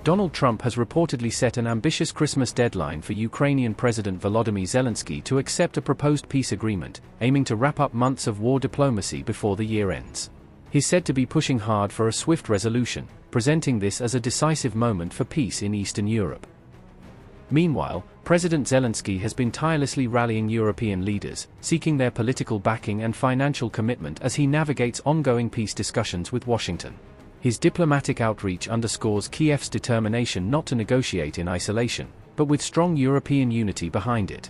Donald Trump has reportedly set an ambitious Christmas deadline for Ukrainian President Volodymyr Zelensky to accept a proposed peace agreement, aiming to wrap up months of war diplomacy before the year ends. He's said to be pushing hard for a swift resolution, presenting this as a decisive moment for peace in Eastern Europe. Meanwhile, President Zelensky has been tirelessly rallying European leaders, seeking their political backing and financial commitment as he navigates ongoing peace discussions with Washington. His diplomatic outreach underscores Kiev's determination not to negotiate in isolation, but with strong European unity behind it.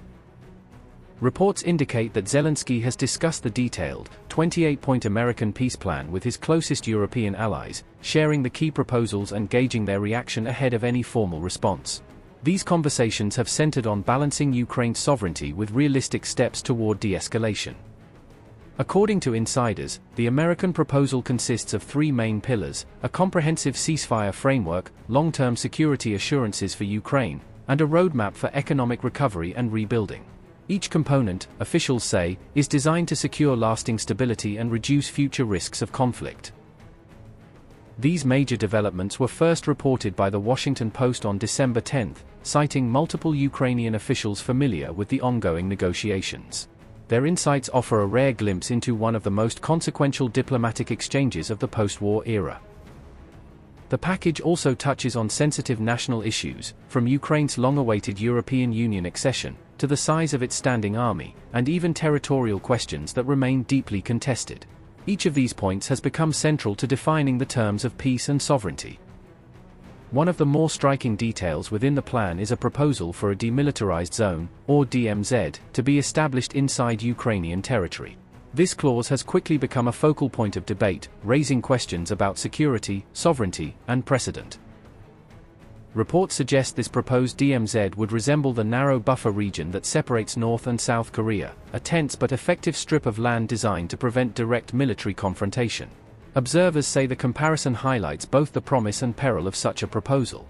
Reports indicate that Zelensky has discussed the detailed, 28-point American peace plan with his closest European allies, sharing the key proposals and gauging their reaction ahead of any formal response. These conversations have centered on balancing Ukraine's sovereignty with realistic steps toward de-escalation. According to insiders, the American proposal consists of three main pillars: a comprehensive ceasefire framework, long-term security assurances for Ukraine, and a roadmap for economic recovery and rebuilding. Each component, officials say, is designed to secure lasting stability and reduce future risks of conflict. These major developments were first reported by the Washington Post on December 10, citing multiple Ukrainian officials familiar with the ongoing negotiations. Their insights offer a rare glimpse into one of the most consequential diplomatic exchanges of the post-war era. The package also touches on sensitive national issues, from Ukraine's long-awaited European Union accession, to the size of its standing army, and even territorial questions that remain deeply contested. Each of these points has become central to defining the terms of peace and sovereignty. One of the more striking details within the plan is a proposal for a demilitarized zone, or DMZ, to be established inside Ukrainian territory. This clause has quickly become a focal point of debate, raising questions about security, sovereignty, and precedent. Reports suggest this proposed DMZ would resemble the narrow buffer region that separates North and South Korea, a tense but effective strip of land designed to prevent direct military confrontation. Observers say the comparison highlights both the promise and peril of such a proposal.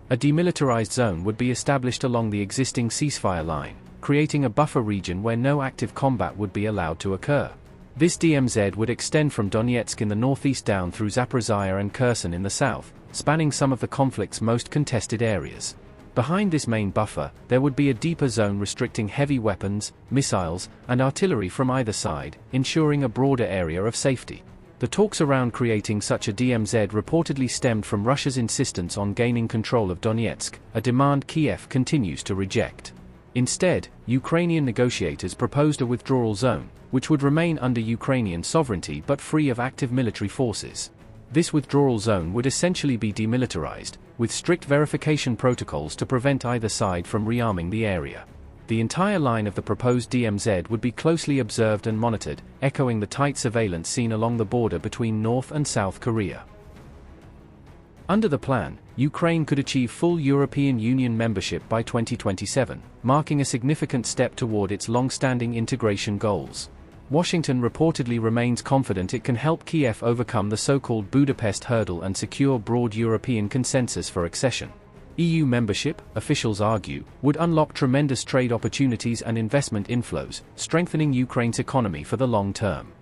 A demilitarized zone would be established along the existing ceasefire line, creating a buffer region where no active combat would be allowed to occur. This DMZ would extend from Donetsk in the northeast down through Zaporizhzhia and Kherson in the south, spanning some of the conflict's most contested areas. Behind this main buffer, there would be a deeper zone restricting heavy weapons, missiles, and artillery from either side, ensuring a broader area of safety. The talks around creating such a DMZ reportedly stemmed from Russia's insistence on gaining control of Donetsk, a demand Kiev continues to reject. Instead, Ukrainian negotiators proposed a withdrawal zone, which would remain under Ukrainian sovereignty but free of active military forces. This withdrawal zone would essentially be demilitarized, with strict verification protocols to prevent either side from rearming the area. The entire line of the proposed DMZ would be closely observed and monitored, echoing the tight surveillance seen along the border between North and South Korea. Under the plan, Ukraine could achieve full European Union membership by 2027, marking a significant step toward its long-standing integration goals. Washington reportedly remains confident it can help Kiev overcome the so-called Budapest hurdle and secure broad European consensus for accession. EU membership, officials argue, would unlock tremendous trade opportunities and investment inflows, strengthening Ukraine's economy for the long term.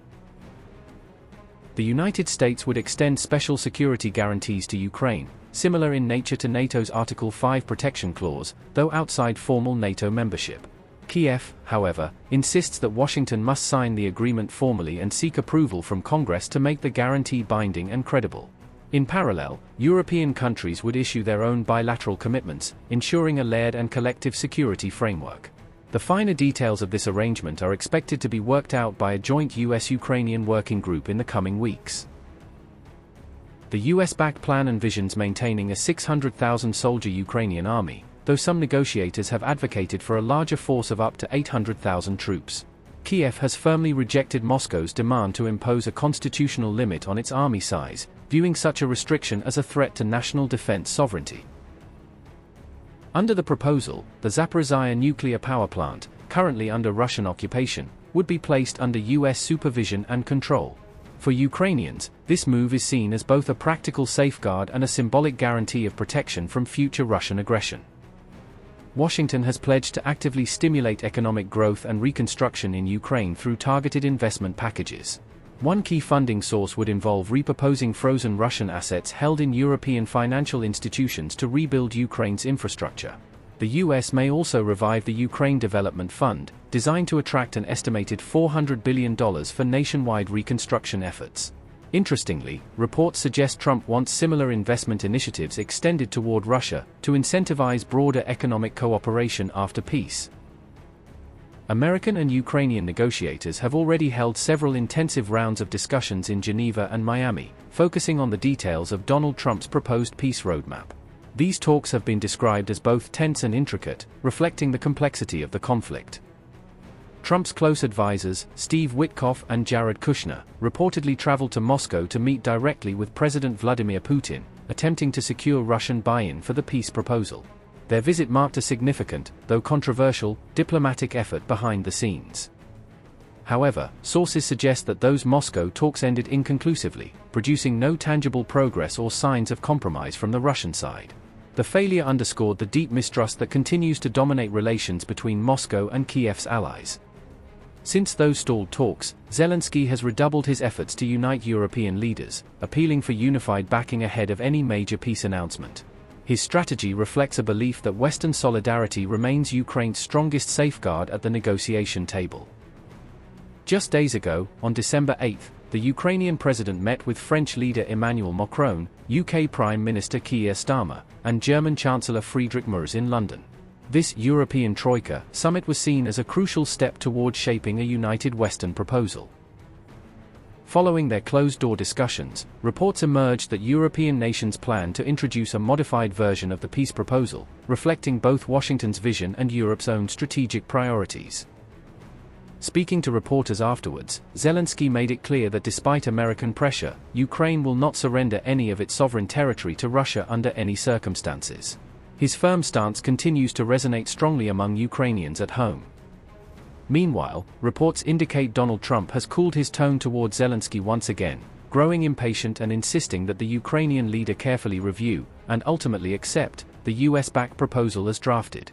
The United States would extend special security guarantees to Ukraine, similar in nature to NATO's Article 5 protection clause, though outside formal NATO membership. Kiev, however, insists that Washington must sign the agreement formally and seek approval from Congress to make the guarantee binding and credible. In parallel, European countries would issue their own bilateral commitments, ensuring a layered and collective security framework. The finer details of this arrangement are expected to be worked out by a joint US-Ukrainian working group in the coming weeks. The US-backed plan envisions maintaining a 600,000-soldier Ukrainian army, though some negotiators have advocated for a larger force of up to 800,000 troops. Kiev has firmly rejected Moscow's demand to impose a constitutional limit on its army size, viewing such a restriction as a threat to national defense sovereignty. Under the proposal, the Zaporizhzhia nuclear power plant, currently under Russian occupation, would be placed under US supervision and control. For Ukrainians, this move is seen as both a practical safeguard and a symbolic guarantee of protection from future Russian aggression. Washington has pledged to actively stimulate economic growth and reconstruction in Ukraine through targeted investment packages. One key funding source would involve repurposing frozen Russian assets held in European financial institutions to rebuild Ukraine's infrastructure. The US may also revive the Ukraine Development Fund, designed to attract an estimated $400 billion for nationwide reconstruction efforts. Interestingly, reports suggest Trump wants similar investment initiatives extended toward Russia, to incentivize broader economic cooperation after peace. American and Ukrainian negotiators have already held several intensive rounds of discussions in Geneva and Miami, focusing on the details of Donald Trump's proposed peace roadmap. These talks have been described as both tense and intricate, reflecting the complexity of the conflict. Trump's close advisors, Steve Witkoff and Jared Kushner, reportedly traveled to Moscow to meet directly with President Vladimir Putin, attempting to secure Russian buy-in for the peace proposal. Their visit marked a significant, though controversial, diplomatic effort behind the scenes. However, sources suggest that those Moscow talks ended inconclusively, producing no tangible progress or signs of compromise from the Russian side. The failure underscored the deep mistrust that continues to dominate relations between Moscow and Kiev's allies. Since those stalled talks, Zelensky has redoubled his efforts to unite European leaders, appealing for unified backing ahead of any major peace announcement. His strategy reflects a belief that Western solidarity remains Ukraine's strongest safeguard at the negotiation table. Just days ago, on December 8, the Ukrainian president met with French leader Emmanuel Macron, UK Prime Minister Keir Starmer, and German Chancellor Friedrich Merz in London. This European Troika summit was seen as a crucial step towards shaping a united Western proposal. Following their closed-door discussions, reports emerged that European nations plan to introduce a modified version of the peace proposal, reflecting both Washington's vision and Europe's own strategic priorities. Speaking to reporters afterwards, Zelensky made it clear that despite American pressure, Ukraine will not surrender any of its sovereign territory to Russia under any circumstances. His firm stance continues to resonate strongly among Ukrainians at home. Meanwhile, reports indicate Donald Trump has cooled his tone toward Zelensky once again, growing impatient and insisting that the Ukrainian leader carefully review, and ultimately accept, the US-backed proposal as drafted.